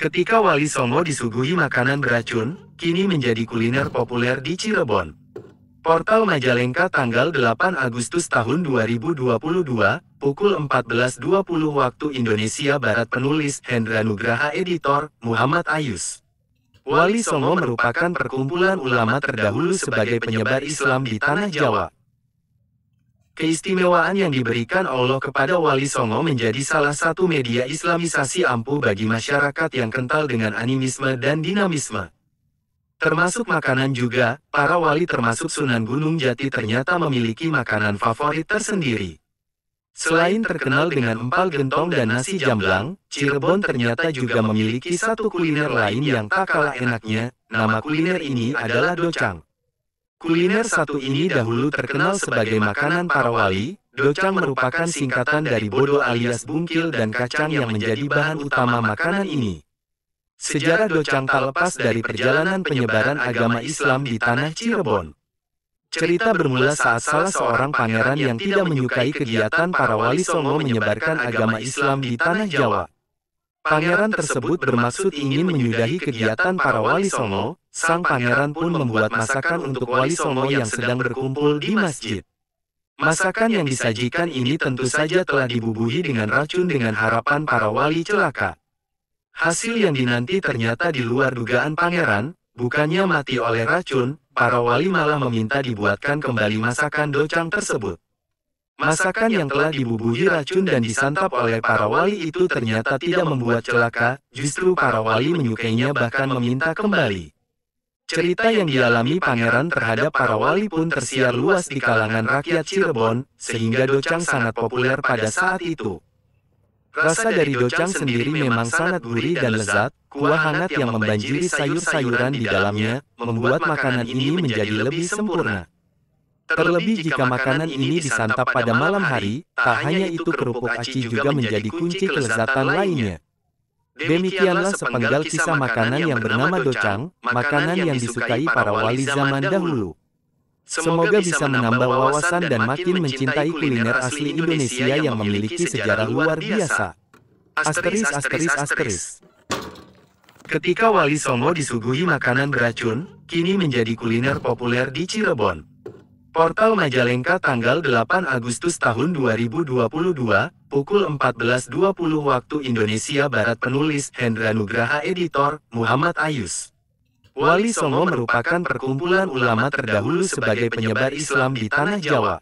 Ketika Wali Songo disuguhi makanan beracun, kini menjadi kuliner populer di Cirebon. Portal Majalengka tanggal 8 Agustus tahun 2022, pukul 14.20 waktu Indonesia Barat. Penulis Hendra Nugraha, editor Muhammad Ayus. Wali Songo merupakan perkumpulan ulama terdahulu sebagai penyebar Islam di Tanah Jawa. Keistimewaan yang diberikan Allah kepada Wali Songo menjadi salah satu media islamisasi ampuh bagi masyarakat yang kental dengan animisme dan dinamisme. Termasuk makanan juga, para wali termasuk Sunan Gunung Jati ternyata memiliki makanan favorit tersendiri. Selain terkenal dengan empal gentong dan nasi jamblang, Cirebon ternyata juga memiliki satu kuliner lain yang tak kalah enaknya. Nama kuliner ini adalah docang. Kuliner satu ini dahulu terkenal sebagai makanan para wali. Docang merupakan singkatan dari bodo alias bungkil dan kacang yang menjadi bahan utama makanan ini. Sejarah docang tak lepas dari perjalanan penyebaran agama Islam di tanah Cirebon. Cerita bermula saat salah seorang pangeran yang tidak menyukai kegiatan para wali Songo menyebarkan agama Islam di tanah Jawa. Pangeran tersebut bermaksud ingin menyudahi kegiatan para wali Songo. Sang pangeran pun membuat masakan untuk wali Songo yang sedang berkumpul di masjid. Masakan yang disajikan ini tentu saja telah dibubuhi dengan racun dengan harapan para wali celaka. Hasil yang dinanti ternyata di luar dugaan pangeran. Bukannya mati oleh racun, para wali malah meminta dibuatkan kembali masakan docang tersebut. Masakan yang telah dibubuhi racun dan disantap oleh para wali itu ternyata tidak membuat celaka, justru para wali menyukainya bahkan meminta kembali. Cerita yang dialami pangeran terhadap para wali pun tersiar luas di kalangan rakyat Cirebon, sehingga docang sangat populer pada saat itu. Rasa dari docang sendiri memang sangat gurih dan lezat. Kuah hangat yang membanjiri sayur-sayuran di dalamnya, membuat makanan ini menjadi lebih sempurna. Terlebih jika makanan ini disantap pada malam hari, tak hanya itu kerupuk aci juga menjadi kunci kelezatan lainnya. Demikianlah sepenggal kisah makanan yang bernama docang, makanan yang disukai para wali zaman dahulu. Semoga bisa menambah wawasan dan makin mencintai kuliner asli Indonesia yang memiliki sejarah luar biasa. *****. Ketika Wali Songo disuguhi makanan beracun, kini menjadi kuliner populer di Cirebon. Portal Majalengka tanggal 8 Agustus tahun 2022, pukul 14.20 waktu Indonesia Barat. Penulis Hendra Nugraha, editor Muhammad Ayus. Wali Songo merupakan perkumpulan ulama terdahulu sebagai penyebar Islam di Tanah Jawa.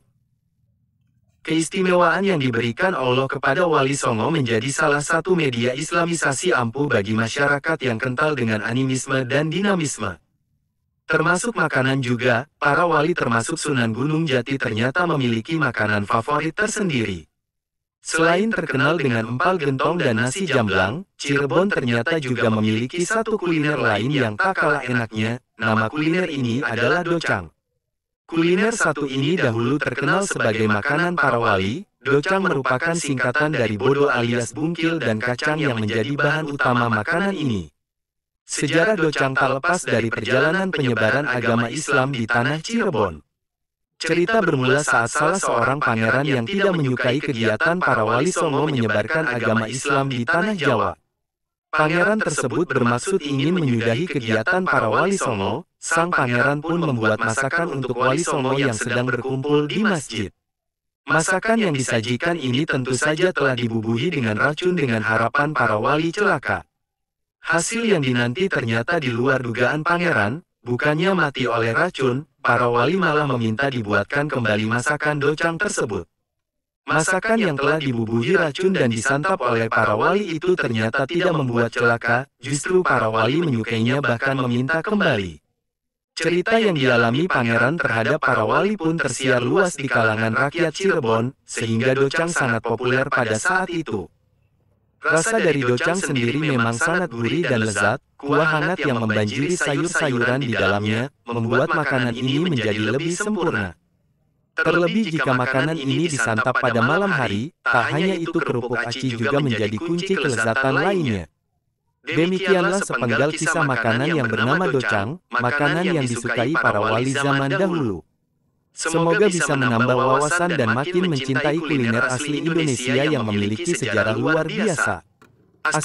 Keistimewaan yang diberikan Allah kepada Wali Songo menjadi salah satu media islamisasi ampuh bagi masyarakat yang kental dengan animisme dan dinamisme. Termasuk makanan juga, para wali termasuk Sunan Gunung Jati ternyata memiliki makanan favorit tersendiri. Selain terkenal dengan empal gentong dan nasi jamblang, Cirebon ternyata juga memiliki satu kuliner lain yang tak kalah enaknya. Nama kuliner ini adalah docang. Kuliner satu ini dahulu terkenal sebagai makanan para wali. Docang merupakan singkatan dari bodo alias bungkil dan kacang yang menjadi bahan utama makanan ini. Sejarah docang tak lepas dari perjalanan penyebaran agama Islam di tanah Cirebon. Cerita bermula saat salah seorang pangeran yang tidak menyukai kegiatan para wali Songo menyebarkan agama Islam di tanah Jawa. Pangeran tersebut bermaksud ingin menyudahi kegiatan para wali Songo. Sang pangeran pun membuat masakan untuk wali Songo yang sedang berkumpul di masjid. Masakan yang disajikan ini tentu saja telah dibubuhi dengan racun dengan harapan para wali celaka. Hasil yang dinanti ternyata di luar dugaan pangeran. Bukannya mati oleh racun, para wali malah meminta dibuatkan kembali masakan docang tersebut. Masakan yang telah dibubuhi racun dan disantap oleh para wali itu ternyata tidak membuat celaka, justru para wali menyukainya bahkan meminta kembali. Cerita yang dialami pangeran terhadap para wali pun tersiar luas di kalangan rakyat Cirebon, sehingga docang sangat populer pada saat itu. Rasa dari docang sendiri memang sangat gurih dan lezat. Kuah hangat yang membanjiri sayur-sayuran di dalamnya, membuat makanan ini menjadi lebih sempurna. Terlebih jika makanan ini disantap pada malam hari, tak hanya itu kerupuk aci juga menjadi kunci kelezatan lainnya. Demikianlah sepenggal kisah makanan yang bernama docang, makanan yang disukai para wali zaman dahulu. Semoga bisa menambah wawasan dan makin mencintai kuliner asli Indonesia yang memiliki sejarah luar biasa. ****.